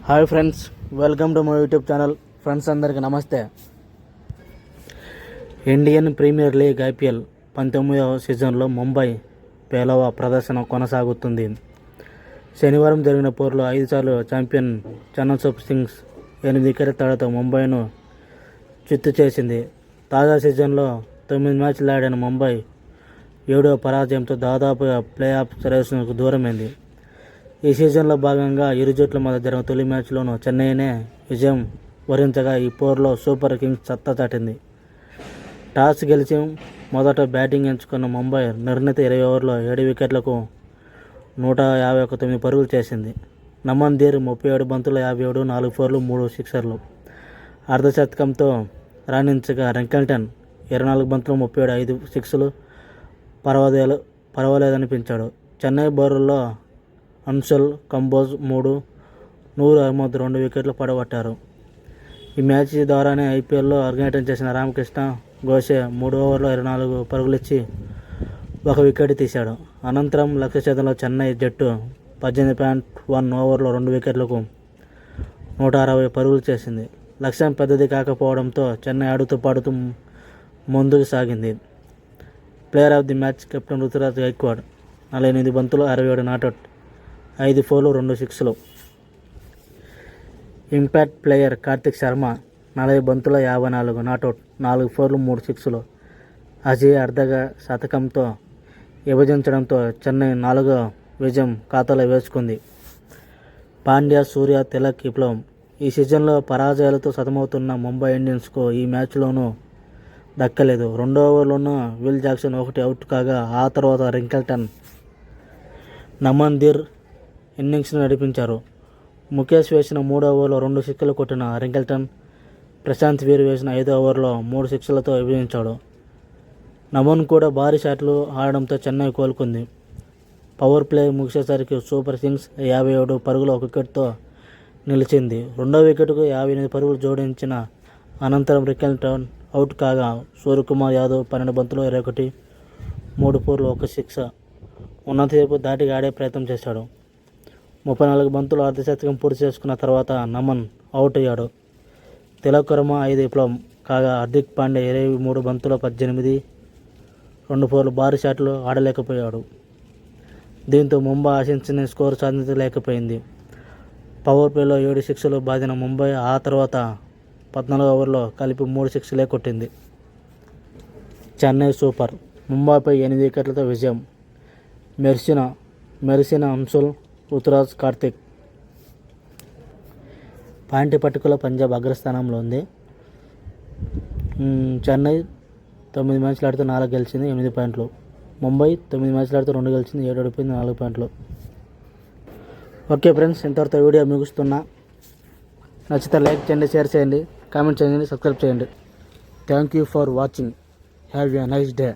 Hi friends, welcome to my YouTube channel. Friends అందరికీ నమస్తే. Indian premier league IPL 19వ సీజన్లో ముంబై పేలవ ప్రదర్శన కొనసాగుతుంది. శనివారం జరిగిన పోరులో 5 సార్లు ఛాంపియన్ చెన్నై సూపర్ కింగ్స్ 8 వికెట్ల తేడాతో ముంబైను చిత్తు చేసింది. తాజా సీజన్లో 9 మ్యాచ్లు ఆడిన ముంబై 7వ పరాజయంతో దాదాపుగా ప్లే ఆఫ్ రేసుకు దూరమైంది. ఈ సీజన్లో భాగంగా ఇరు జట్ల మధ్య జరిగిన తొలి మ్యాచ్లోనూ చెన్నైనే విజయం వరించగా ఈ పోరులో సూపర్ కింగ్స్ సత్తా చాటింది. టాస్ గెలిచి మొదట బ్యాటింగ్ ఎంచుకున్న ముంబై నిర్ణీత 20 ఓవర్లో 7 వికెట్లకు 159 పరుగులు చేసింది. నమన్ ధీర్ 37 బంతులు 57, 4 ఫోర్లు, 3 సిక్సర్లు అర్ధశతకంతో రాణించగా రింకెల్టన్ 24 బంతులు 37, 5 సిక్స్లు పర్వాలేదనిపించాడు. చెన్నై బౌలర్లలో అన్సల్ కంబోజ్ 3, నూర్ అహ్మద్ 2 వికెట్లు పడగొట్టారు. ఈ మ్యాచ్ ద్వారానే IPLలో అరంగేట్రం చేసిన రామకృష్ణ గోసే 3 ఓవర్లో 24 పరుగులిచ్చి 1 వికెట్ తీశాడు. అనంతరం లక్ష్య ఛేదనలో చెన్నై జట్టు 18.1 ఓవర్లో 2 వికెట్లకు 160 పరుగులు చేసింది. లక్ష్యం పెద్దది కాకపోవడంతో చెన్నై ఆడుతూ పాడుతూ ముందుకు సాగింది. Player of the match captain Ruturaj Gaikwad 48 బంతులు 67 నాట్అవుట్, 5 ఫోర్లు, 2 సిక్స్లు. ఇంపాక్ట్ ప్లేయర్ కార్తిక్ శర్మ 40 బంతుల 54 నాట్అవుట్, 4 ఫోర్లు, 3 సిక్స్లు. అజయ్ అర్ధగా శతకంతో విభజించడంతో చెన్నై 4వ విజయం ఖాతాలో వేసుకుంది. పాండ్యా, సూర్య, తిలక్ విప్లవం. ఈ సీజన్లో పరాజయాలతో సతమవుతున్న ముంబై ఇండియన్స్కు ఈ మ్యాచ్లోనూ దక్కలేదు. 2వ ఓవర్లోనూ విల్ జాక్సన్ 1 అవుట్ కాగా ఆ తర్వాత రింకెల్టన్, నమన్ ధీర్ ఇన్నింగ్స్ను నడిపించారు. ముఖేష్ వేసిన 3వ ఓవర్లో 2 సిక్స్లు కొట్టిన రింకెల్టన్ ప్రశాంత్ వీర్ వేసిన 5వ ఓవర్లో 3 సిక్స్లతో విభజించాడు. నమన్ కూడా భారీ షాట్లు ఆడడంతో చెన్నై కోలుకుంది. పవర్ ప్లే ముగిసేసరికి సూపర్ కింగ్స్ 57 పరుగుల 1 వికెట్తో నిలిచింది. 2వ వికెట్కు 58 పరుగులు జోడించిన అనంతరం రింకెల్టన్ అవుట్ కాగా సూర్యకుమార్ యాదవ్ 12 బంతులు 21, 3 ఫోర్లు, 1 సిక్స్ ఉన్నంతసేపు దాటికి ఆడే ప్రయత్నం చేశాడు. 34 బంతులు అర్ధశతకం పూర్తి చేసుకున్న తర్వాత నమన్ అవుట్ అయ్యాడు. తిలక్ వర్మ 5 విప్లవం కాగా హార్దిక్ పాండ్యా 23 బంతుల 18, 2 ఫోర్లు భారీ షాట్లు ఆడలేకపోయాడు. దీంతో ముంబై ఆశించిన స్కోరు సాధించలేకపోయింది. పవర్ ప్లేలో 7 సిక్స్లు బాదిన ముంబై ఆ తర్వాత 14వ ఓవర్లో కలిపి 3 సిక్స్లే కొట్టింది. చెన్నై సూపర్ ముంబైపై 8 వికెట్లతో విజయం. మెరిసిన అన్సల్, రుతురాజ్, కార్తిక్. పాయింట్ పట్టికలో పంజాబ్ అగ్రస్థానంలో ఉంది. చెన్నై 9 మ్యాచ్లు ఆడితే 4 గెలిచింది, 8 పాయింట్లు. ముంబై 9 మ్యాచ్లు ఆడితే 2 గెలిచింది, 7 ఓడిపోయింది, 4 పాయింట్లు. ఓకే ఫ్రెండ్స్, ఇంతవరకు వీడియో ముగిస్తున్నా. నచ్చితే లైక్ చేయండి, షేర్ చేయండి, కామెంట్ చేయండి, సబ్స్క్రైబ్ చేయండి. Thank you for watching. Have a nice day.